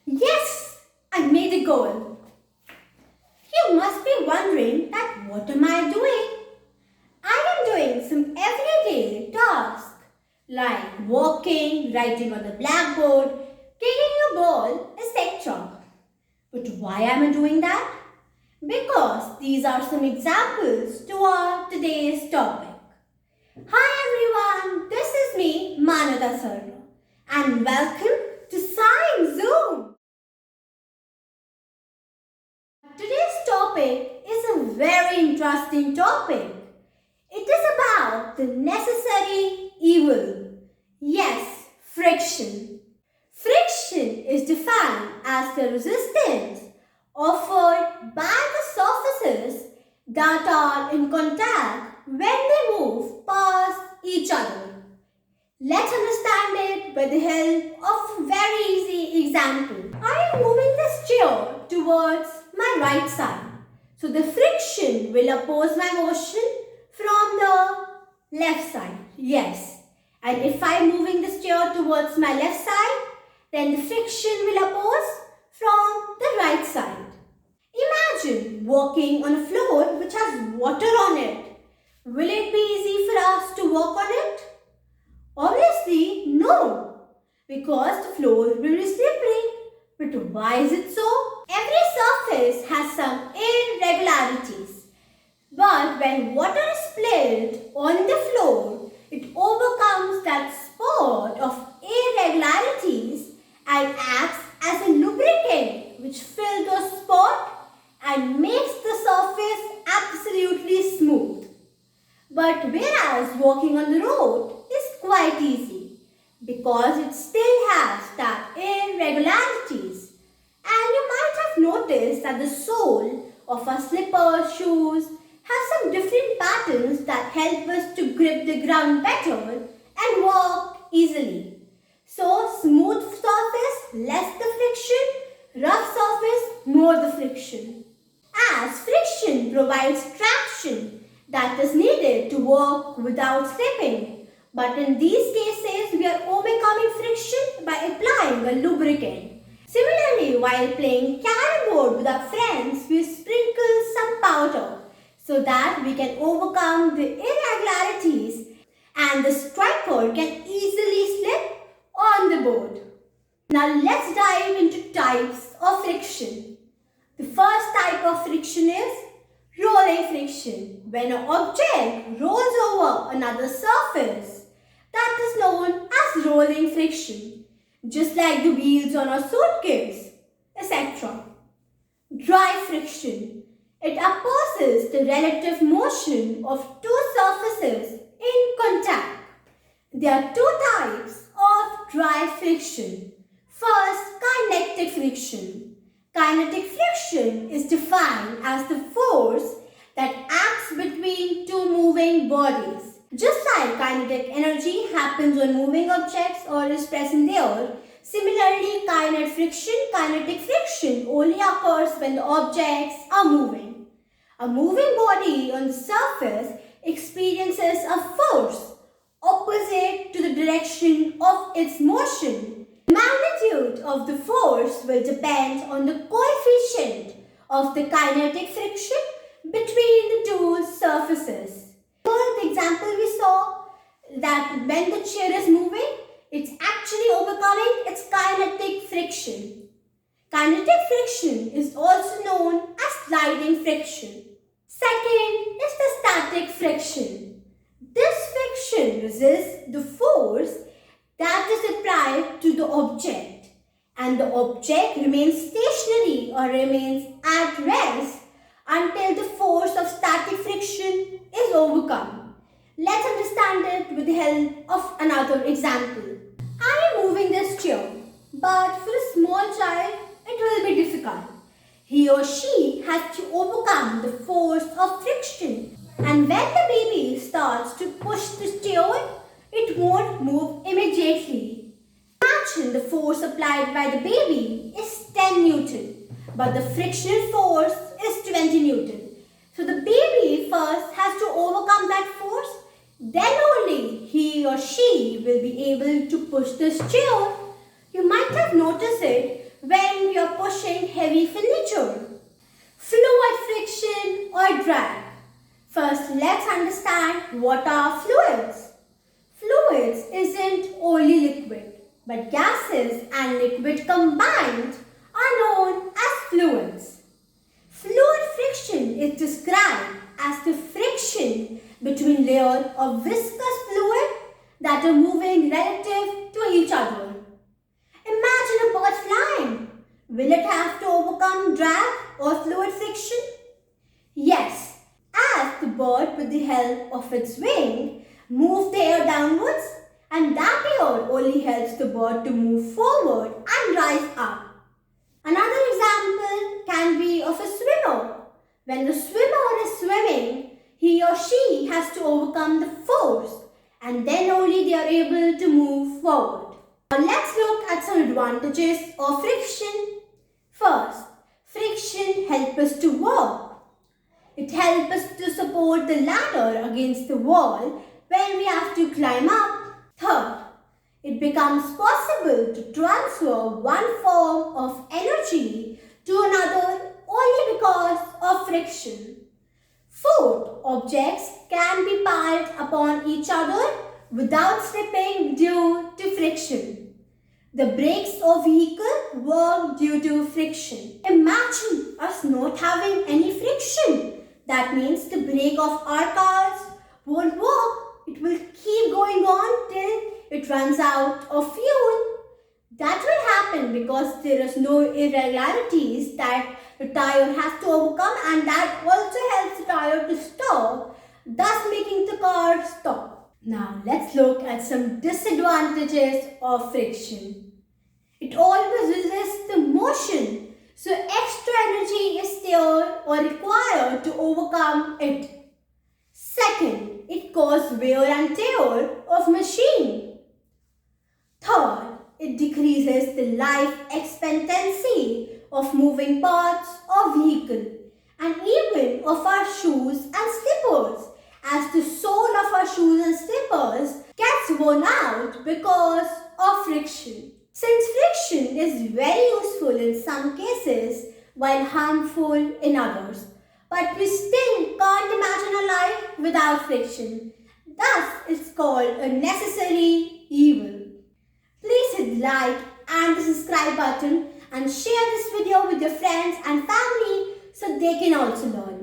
Yes, I made a goal. You must be wondering that what am I doing? I am doing some everyday tasks like walking, writing on the blackboard, kicking a ball, etc. But why am I doing that? Because these are some examples to our today's topic. Hi everyone, this is me, Sarna, and welcome to Science Zone. Today's topic is a very interesting topic. It is about the necessary evil. Yes, friction. Friction is defined as the resistance offered by the surfaces that are in contact when they move past each other. Let's understand it by the help of a very easy example. I am moving this chair towards my right side. So the friction will oppose my motion from the left side. Yes. And if I am moving this chair towards my left side, then the friction will oppose from the right side. Imagine walking on a floor which has water on it. Will it be easy for us to walk on it? Obviously, no, because the floor will be slippery. But why is it so? Every surface has some irregularities. But when water is spilled on the floor, it overcomes that spot of irregularities and acts as a lubricant which fills those spots and makes the surface absolutely smooth. But whereas walking on the road is quite easy because it still has that irregularities. And you might have noticed that the sole of our slippers, shoes have some different patterns that help us to grip the ground better and walk easily. So smooth surface, less the friction, rough surface, more the friction. As friction provides traction that is needed to walk without slipping. But in these cases, we are overcoming friction by applying a lubricant. Similarly, while playing carrom board with our friends, we sprinkle some powder so that we can overcome the irregularities and the striker can easily slip on the board. Now let's dive into types of friction. The first type of friction is rolling friction. When an object rolls over another surface, that is known as rolling friction, just like the wheels on a suitcase, etc. Dry friction. It opposes the relative motion of two surfaces in contact. There are two types of dry friction. First, kinetic friction. Kinetic friction is defined as the force that acts between two moving bodies. Just like kinetic energy happens when moving objects or is present there, similarly kinetic friction only occurs when the objects are moving. A moving body on the surface experiences a force opposite to the direction of its motion. The magnitude of the force will depend on the coefficient of the kinetic friction between the two surfaces. The example we saw that when the chair is moving, it's actually overcoming its kinetic friction. Kinetic friction is also known as sliding friction. Second is the static friction. This friction resists the force that is applied to the object, and the object remains stationary or remains at rest until the force of static friction is overcome. Let's understand it with the help of another example. I am moving this chair, but for a small child, it will be difficult. He or she has to overcome the force of friction, and when the baby starts to push the chair, it won't move immediately. Imagine the force applied by the baby is 10 Newton, but the frictional force is 20 Newton. So the baby first has to overcome that force, then only he or she will be able to push this chair. You might have noticed it when we are pushing heavy furniture. Fluid friction or drag. First, let's understand what are fluids. Fluids isn't only liquid, but gases and liquid combined are known as fluids. Fluid friction is described as the friction between layers of viscous fluid that are moving relative to each other. Imagine a bird flying. Will it have to overcome drag or fluid friction? Yes, as the bird with the help of its wing moves the air downwards, and that air only helps the bird to move forward and rise up. Another example can be of a swimmer. When the swimmer is swimming, he or she has to overcome the force, and then only they are able to move forward. Now let's look at some advantages of friction. First, friction helps us to walk. It helps us to support the ladder against the wall when we have to climb up. Third, it becomes possible to transfer one form of energy to another only because of friction. Fourth, objects can be piled upon each other without slipping due to friction. The brakes of vehicle work due to friction. Imagine us not having any friction. That means the brake of our cars won't work. It will keep going on till it runs out of fuel. That will happen because there is no irregularities that the tire has to overcome, and that also helps the tire to stop, thus making the car stop. Now let's look at some disadvantages of friction. It always resists the motion, so extra energy is there or required to overcome it. Second, it causes wear and tear of machine. Third, it decreases the life expectancy of moving parts of vehicle and even of our shoes and slippers, as the sole of our shoes and slippers gets worn out because of friction. Since friction is very useful in some cases while harmful in others, but we still can't imagine a life without friction. Thus, it's called a necessary evil. Please hit like and the subscribe button and share this video with your friends and family so they can also learn.